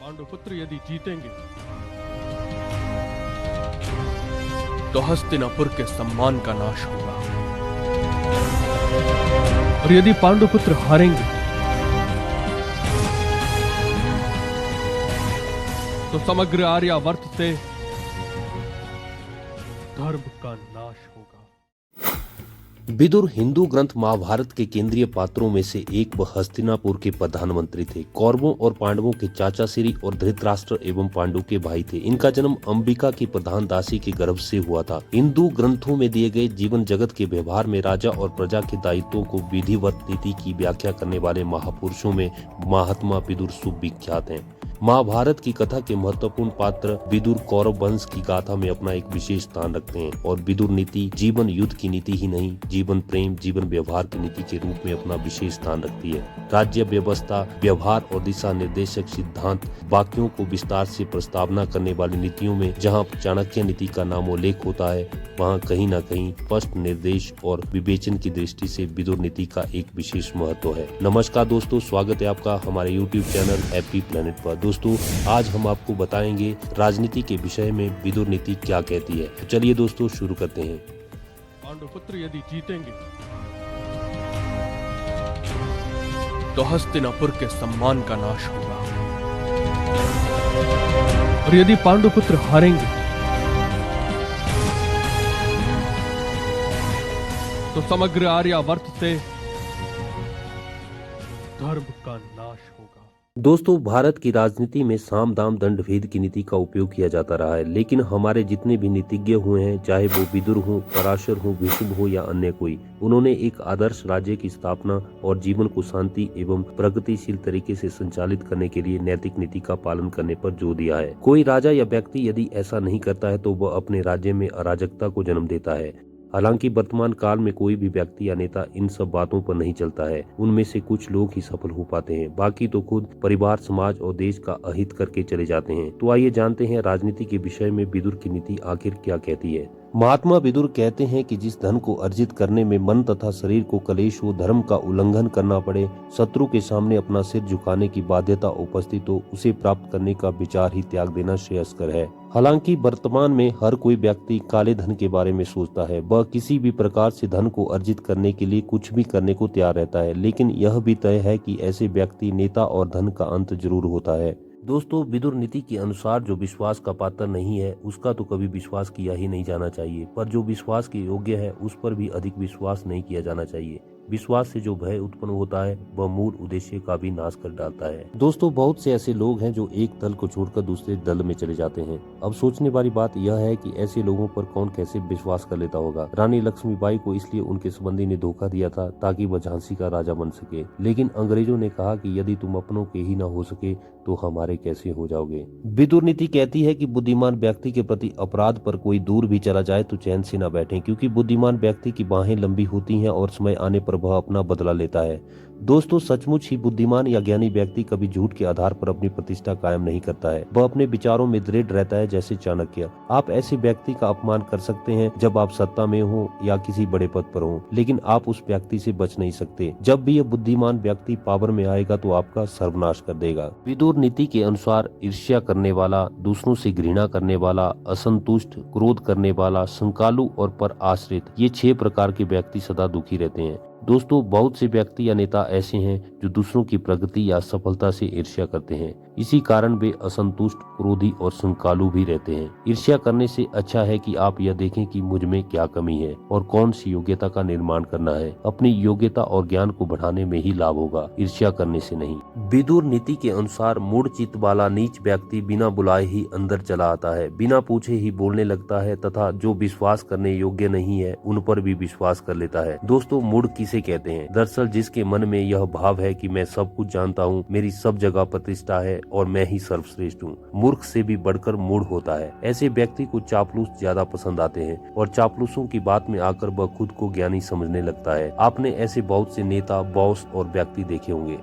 पांडुपुत्र यदि जीतेंगे तो हस्तिनापुर के सम्मान का नाश होगा, और यदि पांडुपुत्र हारेंगे तो समग्र आर्यावर्त से धर्म का नाश होगा। विदुर हिंदू ग्रंथ महाभारत के केंद्रीय पात्रों में से एक व हस्तिनापुर के प्रधानमंत्री थे। कौरवों और पांडवों के चाचा श्री और धृतराष्ट्र एवं पांडु के भाई थे। इनका जन्म अंबिका की प्रधान दासी के गर्भ से हुआ था। हिंदू ग्रंथों में दिए गए जीवन जगत के व्यवहार में राजा और प्रजा के दायित्वों को विधिवत नीति की व्याख्या करने वाले महापुरुषों में महात्मा विदुर सुविख्यात हैं। महाभारत की कथा के महत्वपूर्ण पात्र विदुर कौरव वंश की गाथा में अपना एक विशेष स्थान रखते हैं और विदुर नीति जीवन युद्ध की नीति ही नहीं, जीवन प्रेम जीवन व्यवहार की नीति के रूप में अपना विशेष स्थान रखती है। राज्य व्यवस्था, व्यवहार और दिशा निर्देशक सिद्धांत वाक्यों को विस्तार से प्रस्तावना करने वाली नीतियों में जहाँ चाणक्य नीति का नामोल्लेख होता है, वहाँ कहीं न कहीं स्पष्ट निर्देश और विवेचन की दृष्टि से विदुर नीति का एक विशेष महत्व है। नमस्कार दोस्तों, स्वागत है आपका हमारे YouTube चैनल हैप्पी प्लेनेट पर। दोस्तों, आज हम आपको बताएंगे राजनीति के विषय में विदुर नीति क्या कहती है। तो चलिए दोस्तों शुरू करते हैं। पांडुपुत्र यदि जीतेंगे तो हस्तिनापुर के सम्मान का नाश होगा, और यदि पांडुपुत्र हारेंगे तो समग्र आर्यावर्त से धर्म का नाश होगा। दोस्तों, भारत की राजनीति में साम दाम दंड भेद की नीति का उपयोग किया जाता रहा है, लेकिन हमारे जितने भी नीतिज्ञ हुए हैं, चाहे वो विदुर हो, पराशर हो, विष्णु हो या अन्य कोई, उन्होंने एक आदर्श राज्य की स्थापना और जीवन को शांति एवं प्रगतिशील तरीके से संचालित करने के लिए नैतिक नीति का पालन करने पर जोर दिया है। कोई राजा या व्यक्ति यदि ऐसा नहीं करता है तो वह अपने राज्य में अराजकता को जन्म देता है। हालांकि वर्तमान काल में कोई भी व्यक्ति या नेता इन सब बातों पर नहीं चलता है। उनमें से कुछ लोग ही सफल हो पाते हैं, बाकी तो खुद परिवार, समाज और देश का अहित करके चले जाते हैं। तो आइए जानते हैं राजनीति के विषय में विदुर की नीति आखिर क्या कहती है। महात्मा विदुर कहते हैं कि जिस धन को अर्जित करने में मन तथा शरीर को क्लेश हो, धर्म का उल्लंघन करना पड़े, शत्रु के सामने अपना सिर झुकाने की बाध्यता उपस्थित हो, उसे प्राप्त करने का विचार ही त्याग देना श्रेयस्कर है। हालांकि वर्तमान में हर कोई व्यक्ति काले धन के बारे में सोचता है। वह किसी भी प्रकार से धन को अर्जित करने के लिए कुछ भी करने को तैयार रहता है, लेकिन यह भी तय है कि ऐसे व्यक्ति, नेता और धन का अंत जरूर होता है। दोस्तों, विदुर नीति के अनुसार जो विश्वास का पात्र नहीं है उसका तो कभी विश्वास किया ही नहीं जाना चाहिए, पर जो विश्वास के योग्य है उस पर भी अधिक विश्वास नहीं किया जाना चाहिए। विश्वास से जो भय उत्पन्न होता है वह मूल उद्देश्य का भी नाश कर डालता है। दोस्तों, बहुत से ऐसे लोग हैं जो एक दल को छोड़कर दूसरे दल में चले जाते हैं। अब सोचने वाली बात यह है कि ऐसे लोगों पर कौन कैसे विश्वास कर लेता होगा। रानी लक्ष्मीबाई को इसलिए उनके संबंधी ने धोखा दिया था ताकि वह झांसी का राजा बन सके, लेकिन अंग्रेजों ने कहा कि यदि तुम अपनों के ही न हो सके तो हमारे कैसे हो जाओगे। विदुर नीति कहती है कि बुद्धिमान व्यक्ति के प्रति अपराध पर कोई दूर भी चला जाए तो चैन से न बैठे, क्योंकि बुद्धिमान व्यक्ति की बाहें लंबी होती हैं और समय आने पर वह अपना बदला लेता है। दोस्तों, सचमुच ही बुद्धिमान या ज्ञानी व्यक्ति कभी झूठ के आधार पर अपनी प्रतिष्ठा कायम नहीं करता है। वह अपने विचारों में दृढ़ रहता है, जैसे चाणक्य। आप ऐसे व्यक्ति का अपमान कर सकते हैं जब आप सत्ता में हो या किसी बड़े पद पर हो, लेकिन आप उस व्यक्ति से बच नहीं सकते। जब भी यह बुद्धिमान व्यक्ति पावर में आएगा तो आपका सर्वनाश कर देगा। विदुर नीति के अनुसार ईर्ष्या करने वाला, दूसरों से घृणा करने वाला, असंतुष्ट, क्रोध करने वाला, शंकालु और पर आश्रित, ये 6 प्रकार के व्यक्ति सदा दुखी रहते हैं। दोस्तों, बहुत से व्यक्ति या नेता ऐसे हैं जो दूसरों की प्रगति या सफलता से ईर्ष्या करते हैं। इसी कारण वे असंतुष्ट, क्रोधी और शंकालु भी रहते हैं। ईर्ष्या करने से अच्छा है कि आप यह देखें कि मुझ में क्या कमी है और कौन सी योग्यता का निर्माण करना है। अपनी योग्यता और ज्ञान को बढ़ाने में ही लाभ होगा, ईर्ष्या करने से नहीं। विदुर नीति के अनुसार मूढ़ चित्त वाला नीच व्यक्ति बिना बुलाए ही अंदर चला आता है, बिना पूछे ही बोलने लगता है तथा जो विश्वास करने योग्य नहीं है उन पर भी विश्वास कर लेता है। दोस्तों, मूढ़ किसे कहते हैं? दरअसल जिसके मन में यह भाव है कि मैं सब कुछ जानता हूँ, मेरी सब जगह प्रतिष्ठा है और मैं ही सर्वश्रेष्ठ हूँ। मूर्ख से भी बढ़कर मूढ़ होता है। ऐसे व्यक्ति को चापलूस ज्यादा पसंद आते हैं और चापलूसों की बात में आकर वह खुद को ज्ञानी समझने लगता है। आपने ऐसे बहुत से नेता, बॉस और व्यक्ति देखे होंगे।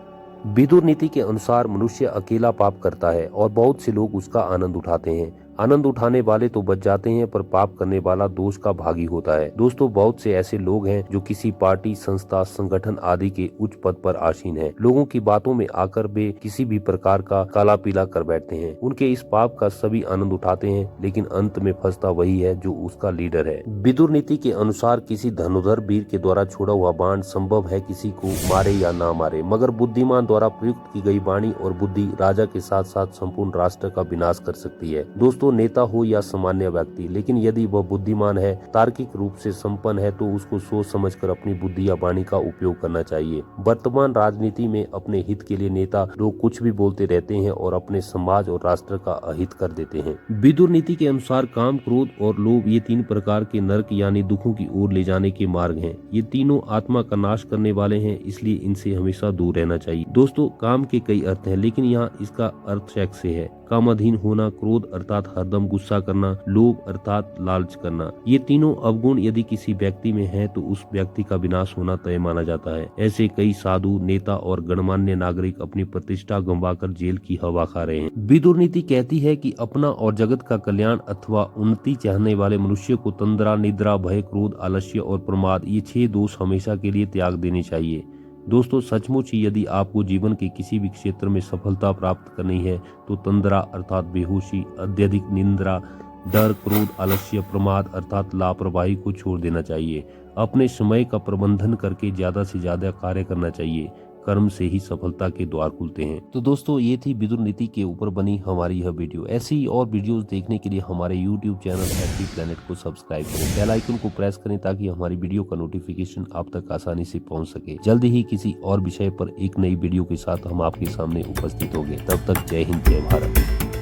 विदुर नीति के अनुसार मनुष्य अकेला पाप करता है और बहुत से लोग उसका आनंद उठाते हैं। आनंद उठाने वाले तो बच जाते हैं, पर पाप करने वाला दोष का भागी होता है। दोस्तों, बहुत से ऐसे लोग हैं जो किसी पार्टी, संस्था, संगठन आदि के उच्च पद पर आसीन हैं। लोगों की बातों में आकर वे किसी भी प्रकार का काला पीला कर बैठते हैं। उनके इस पाप का सभी आनंद उठाते हैं, लेकिन अंत में फंसता वही है जो उसका लीडर है। विदुर नीति के अनुसार किसी धनुर्धर वीर के द्वारा छोड़ा हुआ बाण संभव है किसी को मारे या ना मारे, मगर बुद्धिमान द्वारा प्रयुक्त की गई वाणी और बुद्धि राजा के साथ साथ संपूर्ण राष्ट्र का विनाश कर सकती है। दोस्तों, नेता हो या सामान्य व्यक्ति, लेकिन यदि वह बुद्धिमान है, तार्किक रूप से संपन्न है, तो उसको सोच समझकर अपनी बुद्धि या वाणी का उपयोग करना चाहिए। वर्तमान राजनीति में अपने हित के लिए नेता लोग कुछ भी बोलते रहते हैं और अपने समाज और राष्ट्र का अहित कर देते हैं। विदुर नीति के अनुसार काम, क्रोध और लोभ ये 3 प्रकार के नरक यानी दुखों की ओर ले जाने के मार्ग हैं। ये तीनों आत्मा का नाश करने वाले हैं, इसलिए इनसे हमेशा दूर रहना चाहिए। दोस्तों, काम के कई अर्थ हैं, लेकिन यहाँ इसका अर्थ सेक्स से है। कामाधीन होना, क्रोध अर्थात हरदम गुस्सा करना, लोभ अर्थात लालच करना, ये तीनों अवगुण यदि किसी व्यक्ति में है तो उस व्यक्ति का विनाश होना तय माना जाता है। ऐसे कई साधु, नेता और गणमान्य नागरिक अपनी प्रतिष्ठा गंवाकर जेल की हवा खा रहे हैं। विदुर नीति कहती है कि अपना और जगत का कल्याण अथवा उन्नति चाहने वाले मनुष्य को तंद्रा, निद्रा, भय, क्रोध, आलस्य और प्रमाद ये 6 दोष हमेशा के लिए त्याग देने चाहिए। दोस्तों, सचमुच ही यदि आपको जीवन के किसी भी क्षेत्र में सफलता प्राप्त करनी है तो तंद्रा अर्थात बेहोशी, अत्यधिक निंद्रा, डर, क्रोध, आलस्य, प्रमाद अर्थात लापरवाही को छोड़ देना चाहिए। अपने समय का प्रबंधन करके ज्यादा से ज्यादा कार्य करना चाहिए। कर्म से ही सफलता के द्वार खुलते हैं। तो दोस्तों, ये थी विदुर नीति के ऊपर बनी हमारी यह वीडियो। ऐसी ही और वीडियोस देखने के लिए हमारे YouTube चैनल हैप्पी प्लेनेट को सब्सक्राइब करें, बेल आइकन को प्रेस करें ताकि हमारी वीडियो का नोटिफिकेशन आप तक आसानी से पहुंच सके। जल्दी ही किसी और विषय पर एक नई वीडियो के साथ हम आपके सामने उपस्थित होंगे। तब तक जय हिंद, जय भारत।